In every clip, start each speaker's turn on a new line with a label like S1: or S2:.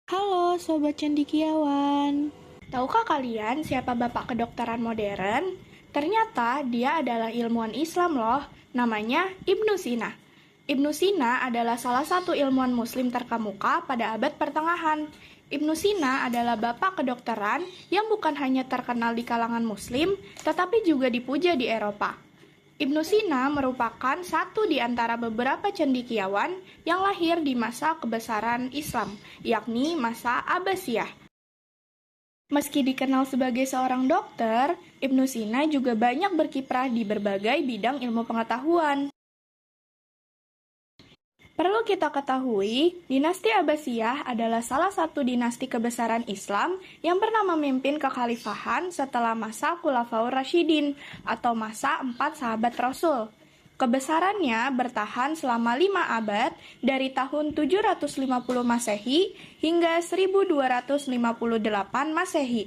S1: Halo Sobat Cendikiawan. Tahukah kalian siapa Bapak Kedokteran Modern? Ternyata dia adalah ilmuwan Islam loh, namanya Ibnu Sina. Ibnu Sina adalah salah satu ilmuwan muslim terkemuka pada abad pertengahan. Ibnu Sina adalah bapak kedokteran yang bukan hanya terkenal di kalangan muslim, tetapi juga dipuja di Eropa. Ibnu Sina merupakan satu di antara beberapa cendekiawan yang lahir di masa kebesaran Islam, yakni masa Abbasiyah. Meski dikenal sebagai seorang dokter, Ibnu Sina juga banyak berkiprah di berbagai bidang ilmu pengetahuan. Perlu kita ketahui, dinasti Abbasiyah adalah salah satu dinasti kebesaran Islam yang pernah memimpin kekhalifahan setelah masa Khulafaur Rasyidin atau masa 4 sahabat Rasul. Kebesarannya bertahan selama 5 abad dari tahun 750 Masehi hingga 1258 Masehi.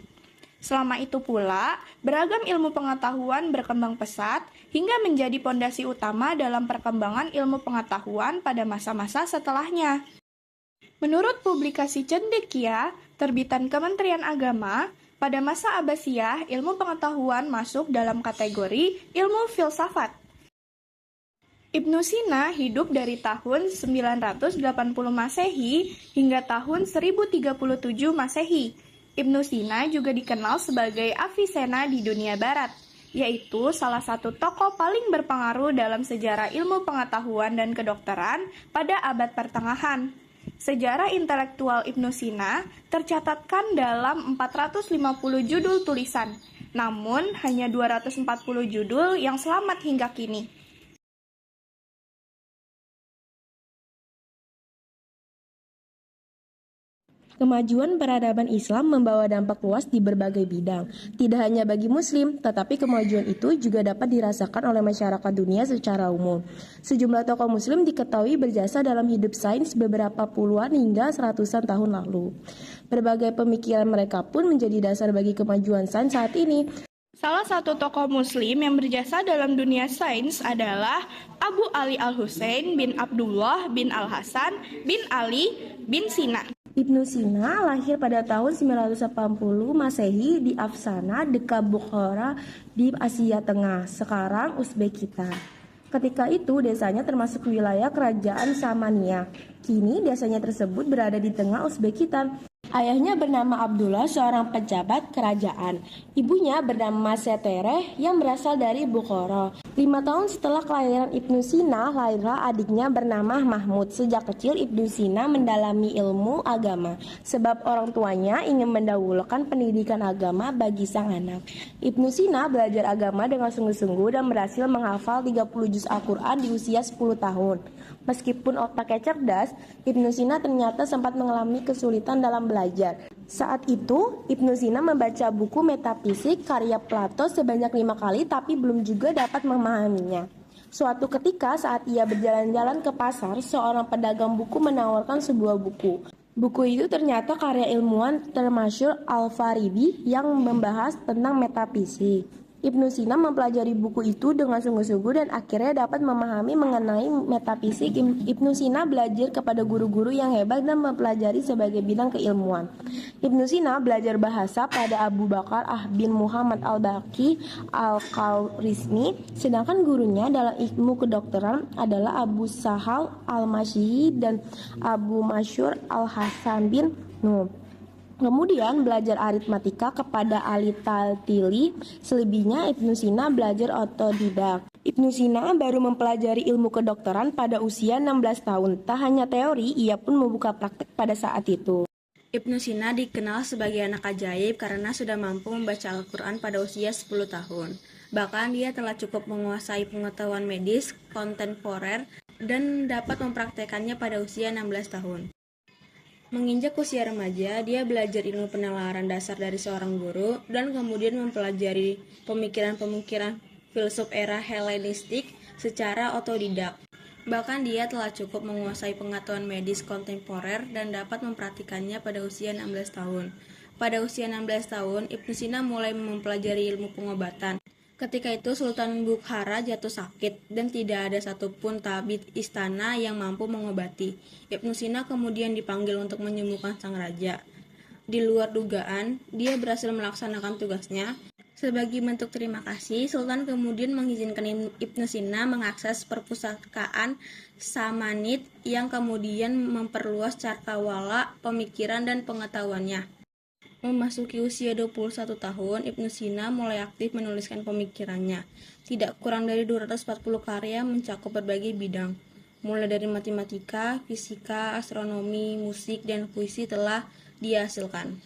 S1: Selama itu pula, beragam ilmu pengetahuan berkembang pesat hingga menjadi pondasi utama dalam perkembangan ilmu pengetahuan pada masa-masa setelahnya. Menurut publikasi Cendekia, terbitan Kementerian Agama, pada masa Abbasiyah, ilmu pengetahuan masuk dalam kategori ilmu filsafat. Ibnu Sina hidup dari tahun 980 Masehi hingga tahun 1037 Masehi. Ibnu Sina juga dikenal sebagai Avicenna di dunia barat, yaitu salah satu tokoh paling berpengaruh dalam sejarah ilmu pengetahuan dan kedokteran pada abad pertengahan. Sejarah intelektual Ibnu Sina tercatatkan dalam 450 judul tulisan, namun hanya 240 judul yang selamat hingga kini.
S2: Kemajuan peradaban Islam membawa dampak luas di berbagai bidang. Tidak hanya bagi Muslim, tetapi kemajuan itu juga dapat dirasakan oleh masyarakat dunia secara umum. Sejumlah tokoh Muslim diketahui berjasa dalam hidup sains beberapa puluhan hingga seratusan tahun lalu. Berbagai pemikiran mereka pun menjadi dasar bagi kemajuan sains saat ini.
S1: Salah satu tokoh Muslim yang berjasa dalam dunia sains adalah Abu Ali Al-Husain bin Abdullah bin Al-Hasan bin Ali bin Sina.
S2: Ibnu Sina lahir pada tahun 980 Masehi di Afsana, dekat Bukhara di Asia Tengah, sekarang Uzbekistan. Ketika itu desanya termasuk wilayah kerajaan Samania. Kini desanya tersebut berada di tengah Uzbekistan. Ayahnya bernama Abdullah, seorang pejabat kerajaan. Ibunya bernama Setereh yang berasal dari Bukhara. 5 tahun setelah kelahiran Ibnu Sina, lahirlah adiknya bernama Mahmud. Sejak kecil Ibnu Sina mendalami ilmu agama, sebab orang tuanya ingin mendahulukan pendidikan agama bagi sang anak. Ibnu Sina belajar agama dengan sungguh-sungguh dan berhasil menghafal 30 juz Al-Quran di usia 10 tahun. Meskipun otaknya cerdas, Ibnu Sina ternyata sempat mengalami kesulitan dalam belajar. Saat itu, Ibnu Sina membaca buku metafisik karya Plato sebanyak 5 kali tapi belum juga dapat memahaminya. Suatu ketika saat ia berjalan-jalan ke pasar, seorang pedagang buku menawarkan sebuah buku. Buku itu ternyata karya ilmuwan termasyhur Al-Farabi yang membahas tentang metafisik. Ibnu Sina mempelajari buku itu dengan sungguh-sungguh dan akhirnya dapat memahami mengenai metafisik. Ibnu Sina belajar kepada guru-guru yang hebat dan mempelajari sebagai bidang keilmuan. Ibnu Sina belajar bahasa pada Abu Bakar bin Muhammad al-Baqi al-Khwarizmi, sedangkan gurunya dalam ilmu kedokteran adalah Abu Sahal al-Masyihi dan Abu Masyur al-Hasan bin Nuh. Kemudian belajar aritmatika kepada Ali Taltili. Selebihnya Ibnu Sina belajar otodidak. Ibnu Sina baru mempelajari ilmu kedokteran pada usia 16 tahun. Tak hanya teori, ia pun membuka praktek pada saat itu.
S3: Ibnu Sina dikenal sebagai anak ajaib karena sudah mampu membaca Al-Quran pada usia 10 tahun. Bahkan dia telah cukup menguasai pengetahuan medis kontemporer dan dapat mempraktekannya pada usia 16 tahun. Menginjak usia remaja, dia belajar ilmu penalaran dasar dari seorang guru dan kemudian mempelajari pemikiran-pemikiran filsuf era Helenistik secara otodidak. Bahkan dia telah cukup menguasai pengetahuan medis kontemporer dan dapat mempraktikannya pada usia 16 tahun. Pada usia 16 tahun, Ibnu Sina mulai mempelajari ilmu pengobatan. Ketika itu Sultan Bukhara jatuh sakit dan tidak ada satupun tabib istana yang mampu mengobati. Ibnu Sina kemudian dipanggil untuk menyembuhkan sang raja. Di luar dugaan, dia berhasil melaksanakan tugasnya. Sebagai bentuk terima kasih, Sultan kemudian mengizinkan Ibnu Sina mengakses perpustakaan Samanid yang kemudian memperluas cakrawala pemikiran dan pengetahuannya. Memasuki usia 21 tahun, Ibnu Sina mulai aktif menuliskan pemikirannya. Tidak kurang dari 240 karya mencakup berbagai bidang. Mulai dari matematika, fisika, astronomi, musik, dan puisi telah dihasilkan.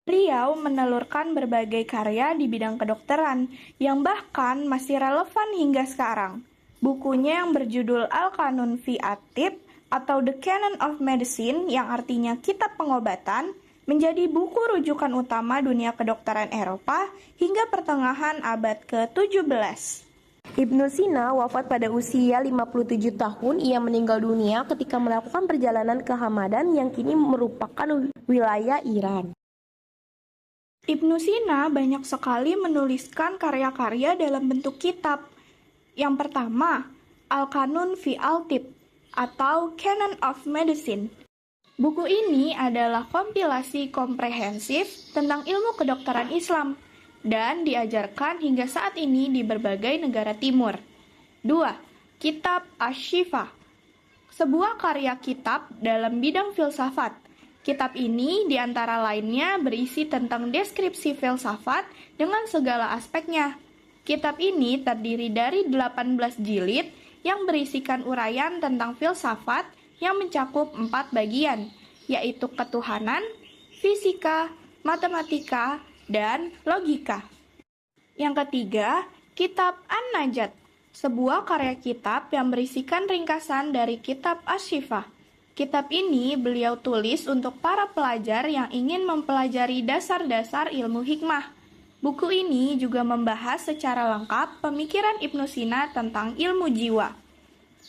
S1: Beliau menelurkan berbagai karya di bidang kedokteran yang bahkan masih relevan hingga sekarang. Bukunya yang berjudul Al-Qanun fi At-Tib atau The Canon of Medicine yang artinya kitab pengobatan menjadi buku rujukan utama dunia kedokteran Eropa hingga pertengahan abad ke-17.
S2: Ibnu Sina wafat pada usia 57 tahun. Ia meninggal dunia ketika melakukan perjalanan ke Hamadan yang kini merupakan wilayah Iran.
S1: Ibnu Sina banyak sekali menuliskan karya-karya dalam bentuk kitab. Yang pertama, Al-Qanun fi Al-Tib atau Canon of Medicine. Buku ini adalah kompilasi komprehensif tentang ilmu kedokteran Islam dan diajarkan hingga saat ini di berbagai negara timur. 2. Kitab Asy-Syifa, sebuah karya kitab dalam bidang filsafat. Kitab ini diantara lainnya berisi tentang deskripsi filsafat dengan segala aspeknya. Kitab ini terdiri dari 18 jilid yang berisikan uraian tentang filsafat yang mencakup 4 bagian, yaitu ketuhanan, fisika, matematika, dan logika. Yang ketiga, Kitab An-Najat, sebuah karya kitab yang berisikan ringkasan dari Kitab Asy-Syifa. Kitab ini beliau tulis untuk para pelajar yang ingin mempelajari dasar-dasar ilmu hikmah. Buku ini juga membahas secara lengkap pemikiran Ibnu Sina tentang ilmu jiwa.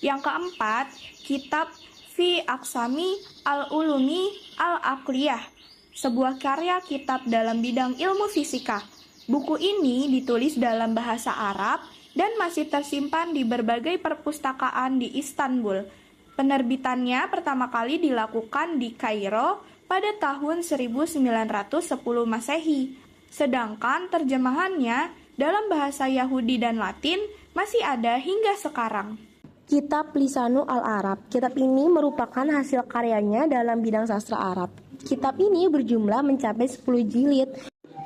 S1: Yang keempat, Kitab Fi Aqsami Al-Ulumi Al-Aqliyah, sebuah karya kitab dalam bidang ilmu fisika. Buku ini ditulis dalam bahasa Arab dan masih tersimpan di berbagai perpustakaan di Istanbul. Penerbitannya pertama kali dilakukan di Kairo pada tahun 1910 Masehi, sedangkan terjemahannya dalam bahasa Yahudi dan Latin masih ada hingga sekarang.
S2: Kitab Lisanu Al-Arab. Kitab ini merupakan hasil karyanya dalam bidang sastra Arab. Kitab ini berjumlah mencapai 10 jilid.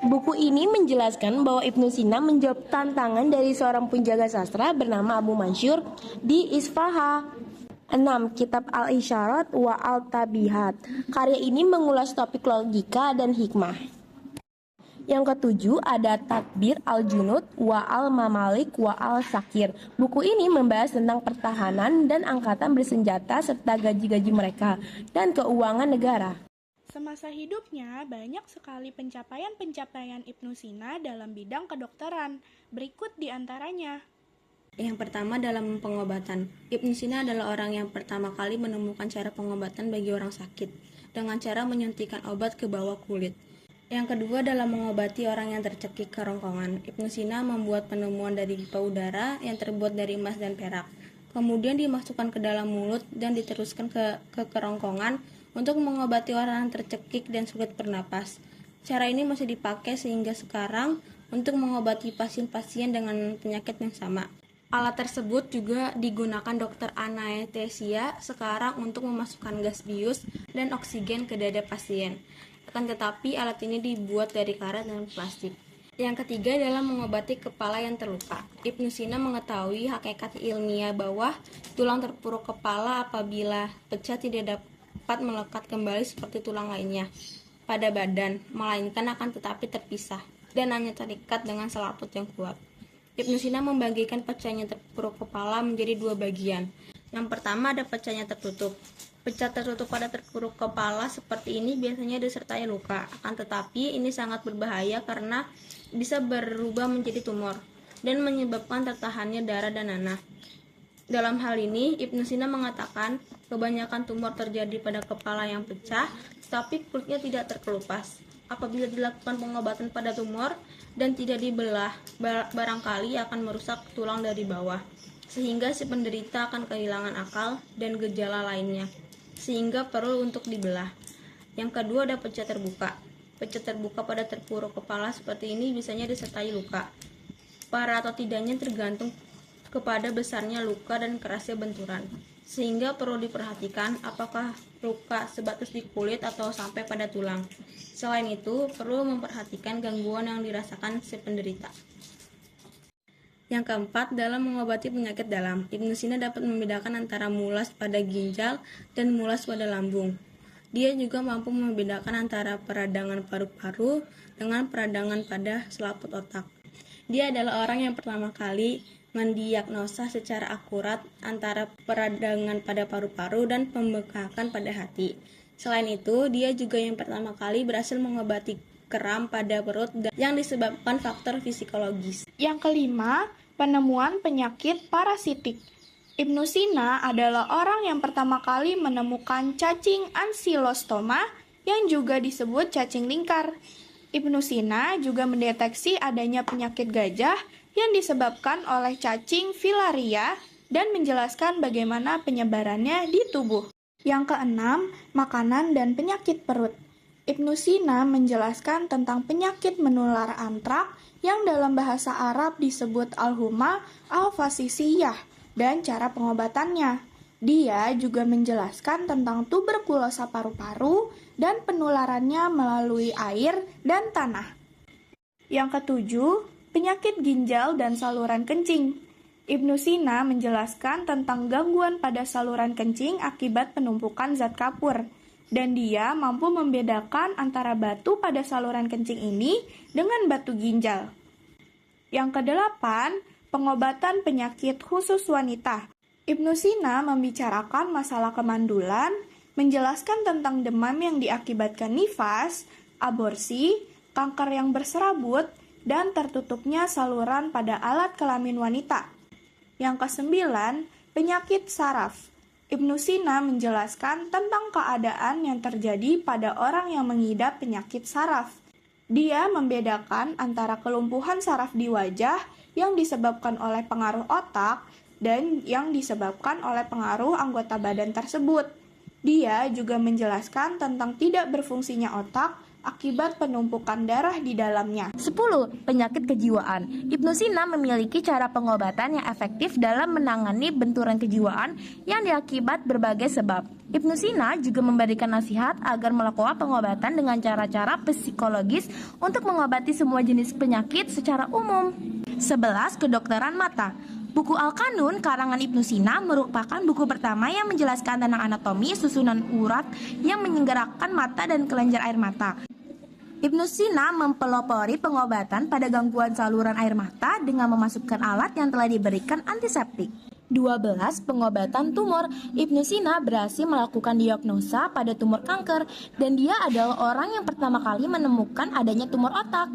S2: Buku ini menjelaskan bahwa Ibnu Sina menjawab tantangan dari seorang penjaga sastra bernama Abu Mansur di Isfahan. 6. Kitab Al-Isyarat wa Al-Tabihat. Karya ini mengulas topik logika dan hikmah. Yang ketujuh ada Tadbir Al-Junud wa Al-Mamalik wa Al-Sakir. Buku ini membahas tentang pertahanan dan angkatan bersenjata serta gaji-gaji mereka dan keuangan negara.
S1: Semasa hidupnya, banyak sekali pencapaian-pencapaian Ibnu Sina dalam bidang kedokteran. Berikut di antaranya.
S3: Yang pertama dalam pengobatan. Ibnu Sina adalah orang yang pertama kali menemukan cara pengobatan bagi orang sakit dengan cara menyuntikkan obat ke bawah kulit. Yang kedua dalam mengobati orang yang tercekik kerongkongan. Ibnu Sina membuat penemuan dari pipa udara yang terbuat dari emas dan perak. Kemudian dimasukkan ke dalam mulut dan diteruskan ke kerongkongan untuk mengobati orang yang tercekik dan sulit bernapas. Cara ini masih dipakai sehingga sekarang untuk mengobati pasien-pasien dengan penyakit yang sama. Alat tersebut juga digunakan dokter anestesia sekarang untuk memasukkan gas bius dan oksigen ke dada pasien. Akan tetapi alat ini dibuat dari karet dan plastik. Yang ketiga dalam mengobati kepala yang terluka. Ibnu Sina mengetahui hakikat ilmiah bahwa tulang terpuruk kepala apabila pecah tidak dapat melekat kembali seperti tulang lainnya pada badan, melainkan akan tetapi terpisah dan hanya terikat dengan selaput yang kuat. Ibnu Sina membagikan pecahnya terpuruk kepala menjadi dua bagian. Yang pertama ada pecahnya tertutup. Pecah tertutup pada terpuruk kepala seperti ini biasanya disertai luka. Akan tetapi ini sangat berbahaya karena bisa berubah menjadi tumor dan menyebabkan tertahannya darah dan nanah. Dalam hal ini, Ibnu Sina mengatakan kebanyakan tumor terjadi pada kepala yang pecah, tetapi kulitnya tidak terkelupas. Apabila dilakukan pengobatan pada tumor, dan tidak dibelah, barangkali akan merusak tulang dari bawah, sehingga si penderita akan kehilangan akal dan gejala lainnya, sehingga perlu untuk dibelah. Yang kedua ada pecah terbuka. Pecah terbuka pada terpuruk kepala seperti ini biasanya disertai luka. Parah atau tidaknya tergantung kepada besarnya luka dan kerasnya benturan, sehingga perlu diperhatikan apakah luka sebatas di kulit atau sampai pada tulang. Selain itu, perlu memperhatikan gangguan yang dirasakan si penderita. Yang keempat, dalam mengobati penyakit dalam, Ibnu Sina dapat membedakan antara mulas pada ginjal dan mulas pada lambung. Dia juga mampu membedakan antara peradangan paru-paru dengan peradangan pada selaput otak. Dia adalah orang yang pertama kali mendiagnosa secara akurat antara peradangan pada paru-paru dan pembengkakan pada hati. Selain itu, dia juga yang pertama kali berhasil mengobati kram pada perut yang disebabkan faktor psikologis.
S1: Yang kelima, penemuan penyakit parasitik. Ibnu Sina adalah orang yang pertama kali menemukan cacing ankylostoma yang juga disebut cacing lingkar. Ibnu Sina juga mendeteksi adanya penyakit gajah yang disebabkan oleh cacing filaria dan menjelaskan bagaimana penyebarannya di tubuh. Yang keenam, makanan dan penyakit perut. Ibnu Sina menjelaskan tentang penyakit menular antrak yang dalam bahasa Arab disebut al-huma al-fasisiyah dan cara pengobatannya. Dia juga menjelaskan tentang tuberkulosa paru-paru dan penularannya melalui air dan tanah. Yang ketujuh, penyakit ginjal dan saluran kencing. Ibnu Sina menjelaskan tentang gangguan pada saluran kencing akibat penumpukan zat kapur, dan dia mampu membedakan antara batu pada saluran kencing ini dengan batu ginjal. Yang kedelapan, pengobatan penyakit khusus wanita. Ibnu Sina membicarakan masalah kemandulan, menjelaskan tentang demam yang diakibatkan nifas, aborsi, kanker yang berserabut, dan tertutupnya saluran pada alat kelamin wanita. Yang kesembilan, penyakit saraf. Ibnu Sina menjelaskan tentang keadaan yang terjadi pada orang yang mengidap penyakit saraf. Dia membedakan antara kelumpuhan saraf di wajah yang disebabkan oleh pengaruh otak dan yang disebabkan oleh pengaruh anggota badan tersebut. Dia juga menjelaskan tentang tidak berfungsinya otak akibat penumpukan darah di dalamnya.
S2: 10. Penyakit kejiwaan. Ibnu Sina memiliki cara pengobatan yang efektif dalam menangani benturan kejiwaan yang diakibat berbagai sebab. Ibnu Sina juga memberikan nasihat agar melakukan pengobatan dengan cara-cara psikologis untuk mengobati semua jenis penyakit secara umum. 11. Kedokteran mata. Buku Al-Qanun karangan Ibnu Sina merupakan buku pertama yang menjelaskan tentang anatomi susunan urat yang menyenggerakkan mata dan kelenjar air mata. Ibnu Sina mempelopori pengobatan pada gangguan saluran air mata dengan memasukkan alat yang telah diberikan antiseptik. 12. Pengobatan tumor. Ibnu Sina berhasil melakukan diagnosa pada tumor kanker dan dia adalah orang yang pertama kali menemukan adanya tumor otak.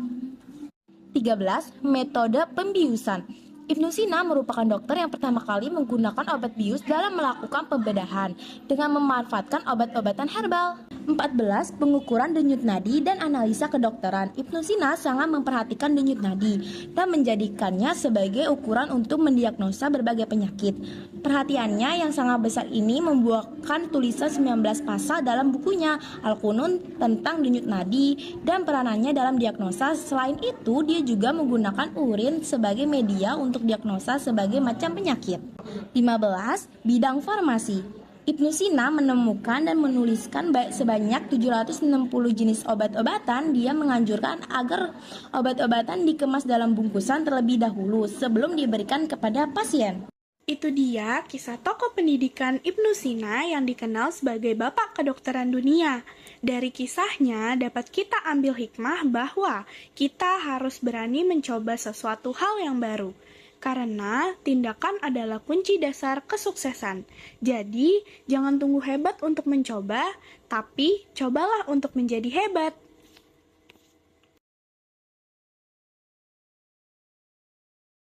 S2: 13. Metode pembiusan. Ibnu Sina merupakan dokter yang pertama kali menggunakan obat bius dalam melakukan pembedahan dengan memanfaatkan obat-obatan herbal. 14. Pengukuran denyut nadi dan analisa kedokteran. Ibnu Sina sangat memperhatikan denyut nadi dan menjadikannya sebagai ukuran untuk mendiagnosa berbagai penyakit. Perhatiannya yang sangat besar ini membuahkan tulisan 19 pasal dalam bukunya Al-Qunun tentang denyut nadi dan peranannya dalam diagnosa. Selain itu, dia juga menggunakan urin sebagai media untuk diagnosa sebagai macam penyakit. 15. Bidang farmasi. Ibnu Sina menemukan dan menuliskan sebanyak 760 jenis obat-obatan. Dia menganjurkan agar obat-obatan dikemas dalam bungkusan terlebih dahulu sebelum diberikan kepada pasien.
S1: Itu dia kisah tokoh pendidikan Ibnu Sina yang dikenal sebagai Bapak Kedokteran Dunia. Dari kisahnya dapat kita ambil hikmah bahwa kita harus berani mencoba sesuatu hal yang baru. Karena tindakan adalah kunci dasar kesuksesan. Jadi, jangan tunggu hebat untuk mencoba, tapi cobalah untuk menjadi hebat.